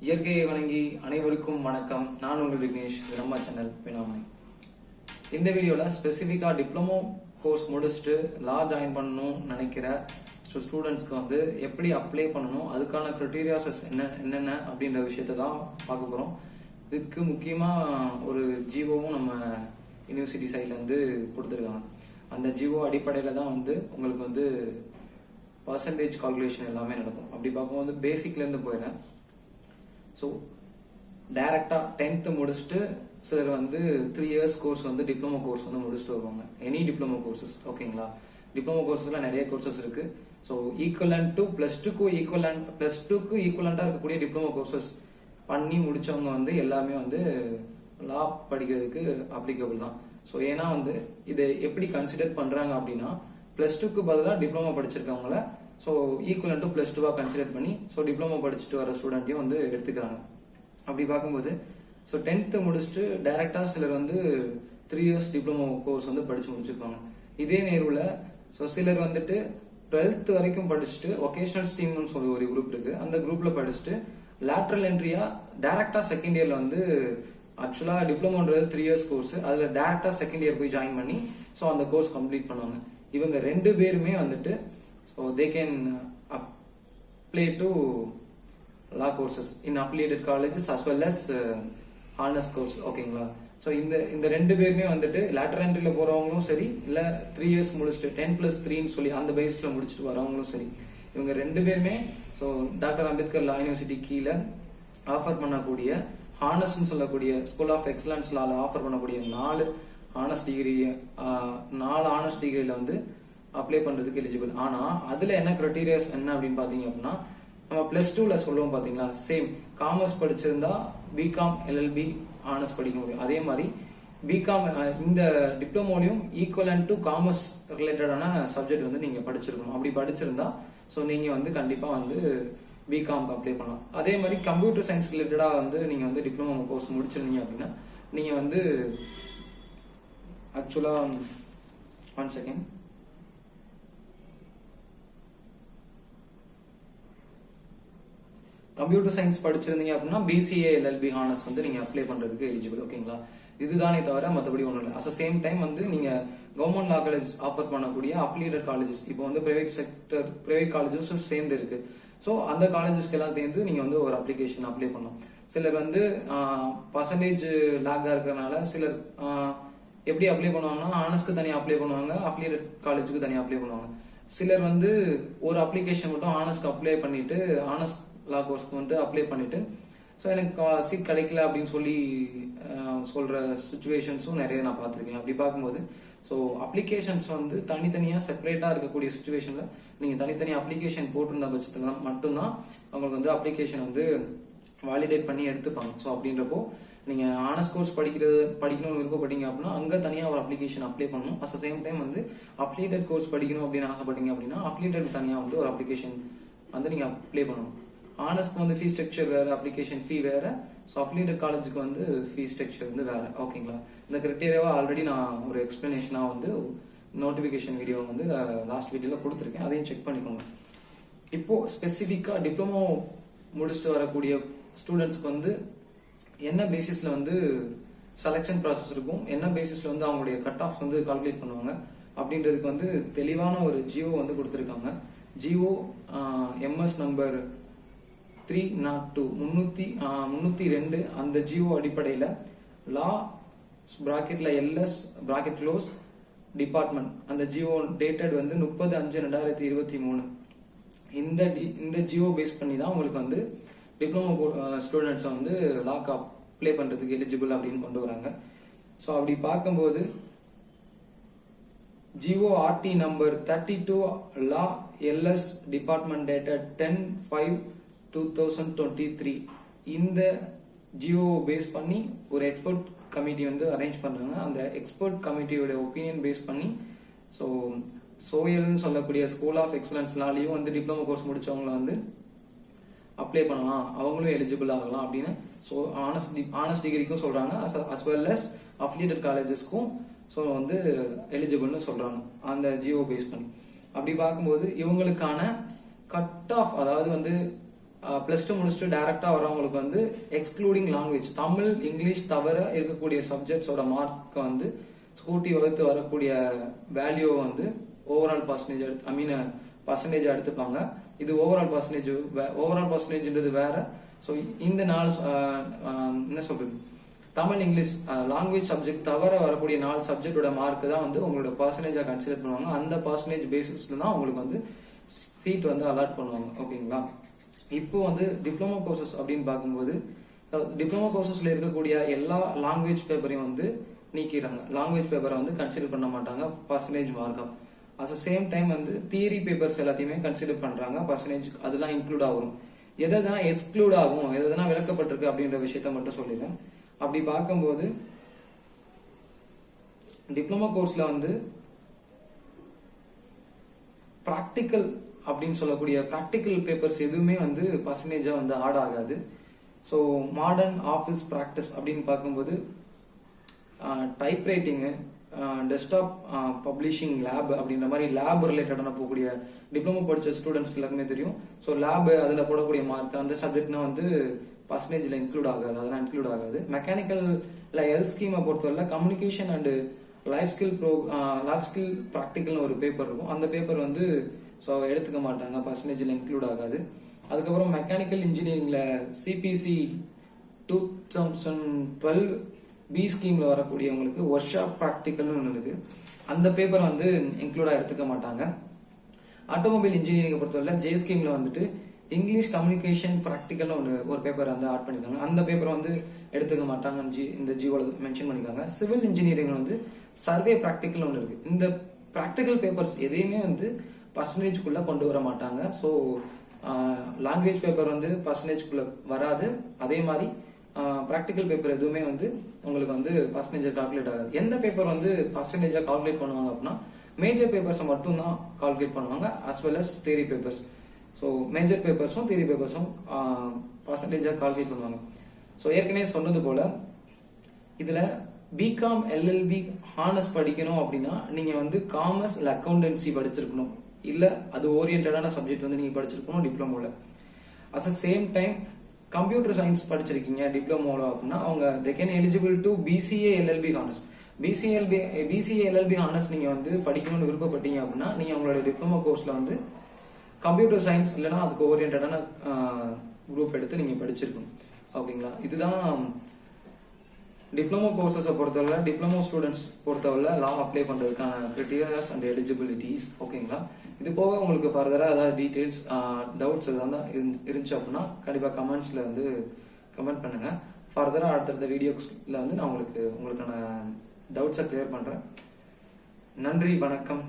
இயற்கையை வணங்கி அனைவருக்கும் வணக்கம். நான் உங்கள் விக்னேஷ், நம்ம சேனல் வினாமணி. இந்த வீடியோவில் ஸ்பெசிஃபிக்காக டிப்ளமோ கோர்ஸ் முடிச்சுட்டு லா ஜாயின் பண்ணணும் நினைக்கிற ஸ்டூடெண்ட்ஸ்க்கு வந்து எப்படி அப்ளை பண்ணணும், அதுக்கான க்ரைட்டீரியாஸ் என்னென்ன அப்படின்ற விஷயத்தை தான் பார்க்க போகிறோம். இதுக்கு முக்கியமாக ஒரு ஜிஓவும் நம்ம யூனிவர்சிட்டி சைட்லேருந்து கொடுத்துருக்காங்க. அந்த ஜிஓ அடிப்படையில் தான் வந்து உங்களுக்கு வந்து பர்சன்டேஜ் கால்குலேஷன் எல்லாமே நடக்கும். அப்படி பார்க்கும்போது பேசிக்லேருந்து போயிடுறேன். ஸோ டைரெக்டாக 10th முடிச்சுட்டு சிலர் வந்து 3 years கோர்ஸ் வந்து டிப்ளமோ கோர்ஸ் வந்து முடிச்சுட்டு வருவாங்க. எனி டிப்ளமோ கோர்சஸ், ஓகேங்களா? டிப்ளமோ கோர்ஸஸில் நிறைய கோர்சஸ் இருக்குது. ஸோ ஈக்குவலண்ட் டு +2க்கு ஈக்குவலண்ட்டாக இருக்கக்கூடிய டிப்ளமோ கோர்சஸ் பண்ணி முடித்தவங்க வந்து எல்லாமே வந்து லா படிக்கிறதுக்கு அப்ளிகபிள் தான். ஸோ ஏன்னா வந்து இதை எப்படி கன்சிடர் பண்ணுறாங்க அப்படின்னா, +2க்கு பதிலாக டிப்ளமோ படிச்சிருக்கவங்கள ஸோ ஈக்குவலண்ட் டு +2 கன்சிடர் பண்ணி ஸோ டிப்ளமோ படிச்சுட்டு வர ஸ்டூடெண்ட்டையும் வந்து எடுத்துக்கிறாங்க. அப்படி பார்க்கும்போது ஸோ 10th முடிச்சுட்டு டைரெக்டாக சிலர் வந்து 3 years டிப்ளமோ கோர்ஸ் வந்து படித்து முடிச்சிருப்பாங்க. இதே நேருவில் ஸோ சிலர் வந்துட்டு 12th வரைக்கும் படிச்சுட்டு ஒகேஷனல் ஸ்ட்ரீம்னு சொல்லி ஒரு குரூப் இருக்குது. அந்த குரூப்பில் படிச்சுட்டு லேட்ரல் என்ட்ரியாக டைரெக்டாக செகண்ட் இயரில் வந்து ஆக்சுவலாக டிப்ளமோன்றது 3 years கோர்ஸ், அதில் டேரெக்டாக செகண்ட் இயர் போய் ஜாயின் பண்ணி ஸோ அந்த கோர்ஸ் கம்ப்ளீட் பண்ணுவாங்க. இவங்க 2 பேருமே வந்துட்டு so they can apply to law courses in affiliated colleges as well as honours course, ஓகேங்களா? ஸோ இந்த 2 பேருமே வந்துட்டு லேட்டர் என்ட்ரியில் போகிறவங்களும் சரி, இல்லை 3 years முடிச்சுட்டு 10+3ன்னு சொல்லி அந்த பேசிஸில் முடிச்சுட்டு வரவங்களும் சரி, இவங்க 2 பேருமே ஸோ டாக்டர் அம்பேத்கர் லா யூனிவர்சிட்டி கீழே ஆஃபர் பண்ணக்கூடிய ஹானர்ஸ்ன்னு சொல்லக்கூடிய ஸ்கூல் ஆஃப் எக்ஸலன்ஸ் லாவில் ஆஃபர் பண்ணக்கூடிய 4 ஆனர்ஸ் டிகிரியில் வந்து அப்ளை பண்ணுறதுக்கு எலிஜிபிள். ஆனால் அதில் என்ன க்ரைட்டீரியாஸ் என்ன அப்படின்னு பார்த்தீங்க அப்படின்னா, நம்ம +2ல சொல்லுவோம் பார்த்தீங்களா, சேம் காமர்ஸ் படிச்சிருந்தா பிகாம் எல்எல்பி ஆனர்ஸ் படிக்க முடியும். அதே மாதிரி பிகாம் இந்த டிப்ளமோலையும் ஈக்குவலண்ட் டு காமர்ஸ் ரிலேட்டடான சப்ஜெக்ட் வந்து நீங்கள் படிச்சிருக்கணும். அப்படி படிச்சிருந்தா ஸோ நீங்கள் வந்து கண்டிப்பாக வந்து பிகாம்க்கு அப்ளை பண்ணலாம். அதே மாதிரி கம்ப்யூட்டர் சயின்ஸ் ரிலேட்டடாக வந்து நீங்கள் வந்து டிப்ளமோ கோர்ஸ் முடிச்சிருந்தீங்க அப்படின்னா நீங்கள் வந்து ஆக்சுவலாக 1 second கம்ப்யூட்டர் சயின்ஸ் படிச்சிருந்தீங்க அப்படின்னா பிசிஏ எல்எல்பி ஹானர்ஸ் வந்து நீங்கள் அப்ளை பண்ணுறதுக்கு எலிஜிபிள், ஓகேங்களா? இதுதானே தவிர மற்றபடி ஒன்றும் இல்லை. அட் சேம் டைம் வந்து நீங்கள் கவர்மெண்ட் லா காலேஜ் ஆஃபர் பண்ணக்கூடிய அஃபிலியேட்டட் காலேஜஸ், இப்போ வந்து பிரைவேட் காலேஜஸும் சேர்ந்து இருக்கு. ஸோ அந்த காலேஜஸ்க்கு எல்லாம் சேர்ந்து நீங்கள் வந்து ஒரு அப்ளிகேஷன் அப்ளை பண்ணணும். சிலர் வந்து பர்சன்டேஜ் லேக்காக இருக்கிறனால சிலர் எப்படி அப்ளை பண்ணுவாங்கன்னா, ஹானர்ஸ்க்கு தனியாக அப்ளை பண்ணுவாங்க, அஃபிலியேட்டட் காலேஜுக்கு தனியாக அப்ளை பண்ணுவாங்க. சிலர் வந்து ஒரு அப்ளிகேஷன் மட்டும் ஹானர்ஸ்க்கு அப்ளை பண்ணிட்டு ஹானர்ஸ் லா கோர்ஸ்க்கு வந்து அப்ளை பண்ணிட்டு ஸோ எனக்கு சீட் கிடைக்கல அப்படின்னு சொல்லி சொல்கிற சுச்சுவேஷன்ஸும் நிறைய நான் பார்த்துருக்கேன். அப்படி பார்க்கும்போது ஸோ அப்ளிகேஷன்ஸ் வந்து தனித்தனியாக செப்பரேட்டாக இருக்கக்கூடிய சுச்சுவேஷனில் நீங்கள் தனித்தனி அப்ளிகேஷன் போட்டிருந்த பட்சத்தில் மட்டும்தான் அவங்களுக்கு வந்து அப்ளிகேஷன் வந்து வாலிடேட் பண்ணி எடுத்துப்பாங்க. ஸோ அப்படின்றப்போ நீங்கள் ஆனர்ஸ் கோர்ஸ் படிக்கணும்னு விருப்பப்பட்டீங்க அப்படின்னா அங்கே தனியாக ஒரு அப்ளிகேஷன் அப்ளை பண்ணணும். அட் சேம் டைம் வந்து அஃபிலியேட்டட் கோர்ஸ் படிக்கணும் அப்படின்னு ஆசைப்பட்டீங்க அப்படின்னா அஃபிலியேட்டட் தனியாக வந்து ஒரு அப்ளிகேஷன் வந்து நீங்கள் அப்ளை பண்ணணும். ஆனர்ஸ்க்கு வந்து ஃபீஸ் ஸ்ட்ரக்சர் வேறு, அப்ளிகேஷன் ஃபீ வேறு. ஸோ அஃபிலியேட்டட் காலேஜுக்கு வந்து ஃபீஸ் ஸ்ட்ரக்சர் வந்து வேறு, ஓகேங்களா? இந்த கிரைட்டீரியாவை ஆல்ரெடி நான் ஒரு எக்ஸ்பிளனேஷனாக வந்து நோட்டிஃபிகேஷன் வீடியோ வந்து லாஸ்ட் வீடியோவில் கொடுத்துருக்கேன், அதையும் செக் பண்ணிக்கோங்க. இப்போது ஸ்பெசிஃபிக்காக டிப்ளமோ முடிச்சுட்டு வரக்கூடிய ஸ்டூடெண்ட்ஸ்க்கு வந்து என்ன பேசிஸில் வந்து செலெக்ஷன் ப்ராசஸ் இருக்கும், என்ன பேசிஸில் வந்து அவங்களுடைய கட் ஆஃப்ஸ் வந்து கால்குலேட் பண்ணுவாங்க அப்படின்றதுக்கு வந்து தெளிவான ஒரு ஜிஓ வந்து கொடுத்துருக்காங்க. ஜிஓ எம்எஸ் நம்பர் 302 அந்த ஜிஓ அடிப்படையில் லா பிராக்கெட்ல எல்எஸ் பிராக்கெட் க்ளோஸ் டிபார்ட்மெண்ட் அந்த ஜிஓ டேட்டட் வந்து 30/5/2023 இந்த ஜிஓ பேஸ் பண்ணி தான் உங்களுக்கு வந்து டிப்ளமோ ஸ்டூடெண்ட்ஸை வந்து லாக்கு அப்ளை பண்ணுறதுக்கு எலிஜிபிள் அப்படின்னு கொண்டு வராங்க. ஸோ அப்படி பார்க்கும்போது ஜிஓ ஆர்டி நம்பர் 32 லா எல்எஸ் டிபார்ட்மெண்ட் டேட்டட் 10/5/2023 இந்த ஜிஓ பேஸ் பண்ணி ஒரு எக்ஸ்பர்ட் கமிட்டி வந்து அரேஞ்ச் பண்ணுறாங்க. அந்த எக்ஸ்பர்ட் கமிட்டியோட ஒப்பீனியன் பேஸ் பண்ணி ஸோ சோயல்னு சொல்லக்கூடிய ஸ்கூல் ஆஃப் எக்ஸலன்ஸ்லாலையும் வந்து டிப்ளமோ கோர்ஸ் முடிச்சவங்கள வந்து அப்ளை பண்ணலாம், அவங்களும் எலிஜிபிள் ஆகலாம் அப்படின்னு ஸோ ஆனர்ஸ் டிகிரிக்கும் சொல்கிறாங்க, அஸ் வெல் அஸ் அஃபிலியேட்டட் காலேஜஸ்க்கும் ஸோ வந்து எலிஜிபிள்னு சொல்கிறாங்க அந்த ஜிஓ பேஸ் பண்ணி. அப்படி பார்க்கும்போது இவங்களுக்கான கட் ஆஃப், அதாவது வந்து +2 முடிச்சுட்டு டைரக்டா வரவங்களுக்கு வந்து எக்ஸ்க்ளூடிங் லாங்குவேஜ் தமிழ் இங்கிலீஷ் தவிர இருக்கக்கூடிய சப்ஜெக்ட்ஸோட மார்க் வந்து ஸ்கூட்டி வகுத்து வரக்கூடிய வேல்யூ வந்து ஓவரால் பர்சன்டேஜ் எடுத்துப்பாங்க. இது ஓவரால் பர்சன்டேஜ்ன்றது வேற. ஸோ இந்த 4 என்ன சொல்றது, தமிழ் இங்கிலீஷ் லாங்குவேஜ் சப்ஜெக்ட் தவிர வரக்கூடிய 4 சப்ஜெக்டோட மார்க் தான் வந்து உங்களோட பர்சன்டேஜா கன்சிடர் பண்ணுவாங்க. அந்த பர்சன்டேஜ் பேசிஸ்ல தான் உங்களுக்கு வந்து சீட் வந்து அலாட் பண்ணுவாங்க. ஓகேங்களா. இப்போ வந்து டிப்ளமோ கோர்சஸ் அப்படின்னு பார்க்கும்போது டிப்ளமோ கோர்சஸ்ல இருக்கக்கூடிய எல்லா லாங்குவேஜ் பேப்பரையும் வந்து நீக்கிறாங்க. லாங்குவேஜ் பேப்பரை வந்து கன்சிடர் பண்ண மாட்டாங்க பர்சன்டேஜ் மார்க்கா. அட் த சேம் டைம் வந்து தியரி பேப்பர்ஸ் எல்லாத்தையுமே கன்சிடர் பண்றாங்க பர்சன்டேஜ், அதெல்லாம் இன்க்ளூட் ஆகும். எதான் எக்ஸ்க்ளூட் ஆகும், எதுனா விளக்கப்பட்டிருக்கு அப்படின்ற விஷயத்த மட்டும் சொல்லிடுறேன். அப்படி பார்க்கும்போது டிப்ளமோ கோர்ஸ்ல வந்து பிராக்டிக்கல் அப்படின்னு சொல்லக்கூடிய பிராக்டிக்கல் பேப்பர்ஸ் எதுவுமே வந்து பர்சன்டேஜா வந்து ஆட் ஆகாது. ஸோ மாடர்ன் ஆஃபீஸ் ப்ராக்டிஸ் அப்படின்னு பார்க்கும்போது type writing, desktop publishing, lab அப்படின்ற மாதிரி லேப் ரிலேட்டடான போகக்கூடிய டிப்ளமோ படிச்ச ஸ்டூடெண்ட்ஸ்க்கு எல்லாருமே தெரியும். ஸோ லேப் அதில் போடக்கூடிய மார்க் அந்த சப்ஜெக்ட்னா வந்து பர்சன்டேஜில் இன்க்ளூட் ஆகாது, அதெல்லாம் இன்க்ளூட் ஆகாது. மெக்கானிக்கல்ல ஹெல்த் ஸ்கீமை பொறுத்தவரை கம்யூனிகேஷன் அண்ட் லைஃப் ஸ்கில் ப்ராக்டிக்கல்னு ஒரு பேப்பர் இருக்கும். அந்த பேப்பர் வந்து ஸோ எடுத்துக்க மாட்டாங்க, பர்சன்டேஜில் இன்க்ளூட் ஆகாது. அதுக்கப்புறம் மெக்கானிக்கல் இன்ஜினியரிங்ல சிபிசி 2012 பி ஸ்கீம்ல வரக்கூடியவங்களுக்கு ஒர்க் ஷாப் ப்ராக்டிக்கல்னு ஒன்று இருக்கு. அந்த பேப்பர் வந்து இன்க்ளூடா எடுத்துக்க மாட்டாங்க. ஆட்டோமொபைல் இன்ஜினியரிங்கை பொறுத்தவரை ஜே ஸ்கீம்ல வந்துட்டு இங்கிலீஷ் கம்யூனிகேஷன் ப்ராக்டிக்கல்னு ஒரு பேப்பர் வந்து ஆட் பண்ணிருக்காங்க. அந்த பேப்பர் வந்து எடுத்துக்க மாட்டாங்க, இந்த ஜியோல மென்ஷன் பண்ணிருக்காங்க. சிவில் இன்ஜினியரிங் வந்து சர்வே ப்ராக்டிக்கல் ஒன்று இருக்கு. இந்த ப்ராக்டிக்கல் பேப்பர்ஸ் எதையுமே வந்து பர்சன்டேஜ்குள்ள கொண்டு வர மாட்டாங்க. ஸோ லாங்குவேஜ் பேப்பர் வந்து பர்சன்டேஜ்குள்ள வராது. அதே மாதிரி ப்ராக்டிக்கல் பேப்பர் எதுவுமே வந்து உங்களுக்கு வந்து பர்சன்டேஜா கால்குலேட் ஆகாது. எந்த பேப்பர் வந்து பர்சன்டேஜா கால்குலேட் பண்ணுவாங்க அப்படின்னா மேஜர் பேப்பர்ஸை மட்டும் தான் கால்குலேட் பண்ணுவாங்க, as well as theory papers. So major பேப்பர்ஸும் தியரி பேப்பர்ஸும் பர்சன்டேஜா கால்குலேட் பண்ணுவாங்க. ஸோ ஏற்கனவே சொன்னது போல இதுல பிகாம் எல்எல்பி ஹானர்ஸ் படிக்கணும் அப்படின்னா நீங்க வந்து காமர்ஸ் இல்ல அக்கௌண்டன்சி படிச்சிருக்கணும், இல்ல அது ஓரியன்டான சப்ஜெக்ட் வந்து நீங்க படிச்சிருக்கணும் டிப்ளமோல. At the same time computer science படிச்சிருக்கீங்க டிப்ளமோல அப்படின்னா அவங்க they can eligible to BCA LLB honours. BCA LLB honours நீங்க வந்து படிக்கணும்னு விருப்பப்பட்டீங்க அப்படின்னா நீங்க உங்களோட டிப்ளமோ கோர்ஸ்ல வந்து கம்ப்யூட்டர் சயின்ஸ் இல்லைன்னா அதுக்கு ஓரியன்டான குரூப் எடுத்து நீங்க படிச்சிருக்கணும். ஓகேங்களா. இதுதான் டிப்ளமோ கோர்சஸை பொறுத்தவரை டிப்ளமோ ஸ்டூடெண்ட்ஸ் பொறுத்தவரை லா அப்ளை பண்றதுக்கான கிரைட்டீரியாஸ் அண்ட் எலிஜிபிலிட்டிஸ். ஓகேங்களா. இது போக உங்களுக்கு ஃபர்தரா ஏதாவது டீடைல்ஸ் டவுட்ஸ் எதாவது இருந்துச்சு அப்படின்னா கண்டிப்பா கமெண்ட்ஸ்ல வந்து கமெண்ட் பண்ணுங்க. ஃபர்தரா அடுத்தடுத்த வீடியோஸ்ல வந்து நான் உங்களுக்கான டவுட்ஸை கிளியர் பண்றேன். நன்றி, வணக்கம்.